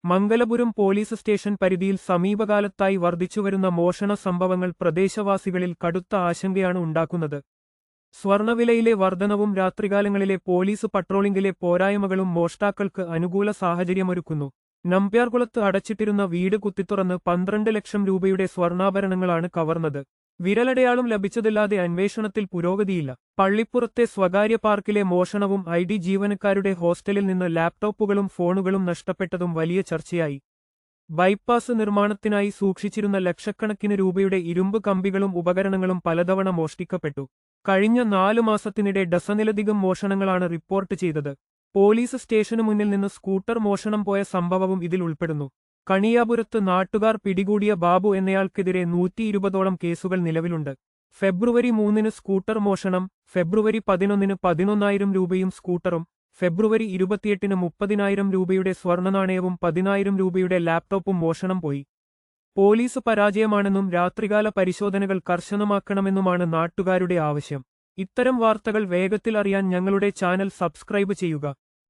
Mangalapuram police station പരിധിയിൽ സമീപകാലത്തായി വർദ്ധിച്ചുവരുന്ന മോഷണ സംഭവങ്ങൾ പ്രദേശവാസികളിൽ കടുത്ത ആശങ്കയാണ് ഉണ്ടാക്കുന്നത്. സ്വർണവിലയിലെ വർധനവും രാത്രികാലങ്ങളിലെ പോലീസ് പട്രോളിംഗിലെ പോരായ്മകളും മോഷ്ടാക്കൾക്ക് അനുകൂല സാഹചര്യമൊരുക്കുന്നു. നമ്പ്യാർകുളത്ത് അടച്ചിട്ടിരുന്ന വീട് കുത്തിത്തുറന്ന് 12 ലക്ഷം രൂപയുടെ സ്വർണ്ണാഭരണങ്ങളാണ് കവർന്നത്. വിരലടയാളം ലഭിച്ചതില്ലാതെ അന്വേഷണത്തിൽ പുരോഗതിയില്ല. പള്ളിപ്പുറത്തെ സ്വകാര്യ പാർക്കിലെ മോഷണവും ജീവനക്കാരുടെ ഹോസ്റ്റലിൽ നിന്ന് ലാപ്ടോപ്പുകളും ഫോണുകളും നഷ്ടപ്പെട്ടതും വലിയ ചർച്ചയായി. ബൈപ്പാസ് നിർമ്മാണത്തിനായി സൂക്ഷിച്ചിരുന്ന ലക്ഷക്കണക്കിന് രൂപയുടെ ഇരുമ്പ് കമ്പികളും ഉപകരണങ്ങളും പലതവണ മോഷ്ടിക്കപ്പെട്ടു. കഴിഞ്ഞ 4 മാസത്തിനിടെ ഡസനിലധികം മോഷണങ്ങളാണ് റിപ്പോർട്ട് ചെയ്തത്. പോലീസ് സ്റ്റേഷനു മുന്നിൽ നിന്ന് സ്കൂട്ടർ മോഷണം പോയ സംഭവവും ഇതിൽ ഉൾപ്പെടുന്നു. കണിയാപുരത്ത് നാട്ടുകാർ പിടികൂടിയ ബാബു എന്നയാൾക്കെതിരെ 120ഓളം കേസുകൾ നിലവിലുണ്ട്. ഫെബ്രുവരി 3 സ്കൂട്ടർ മോഷണം, ഫെബ്രുവരി 11 11,000 രൂപയും സ്കൂട്ടറും, ഫെബ്രുവരി 28 30,000 രൂപയുടെ സ്വർണ്ണനാണയവും 10,000 രൂപയുടെ ലാപ്ടോപ്പും മോഷണം പോയി. പോലീസ് പരാജയമാണെന്നും രാത്രികാല പരിശോധനകൾ കർശനമാക്കണമെന്നുമാണ് നാട്ടുകാരുടെ ആവശ്യം. ഇത്തരം വാർത്തകൾ വേഗത്തിൽ അറിയാൻ ഞങ്ങളുടെ ചാനൽ സബ്സ്ക്രൈബ് ചെയ്യുക.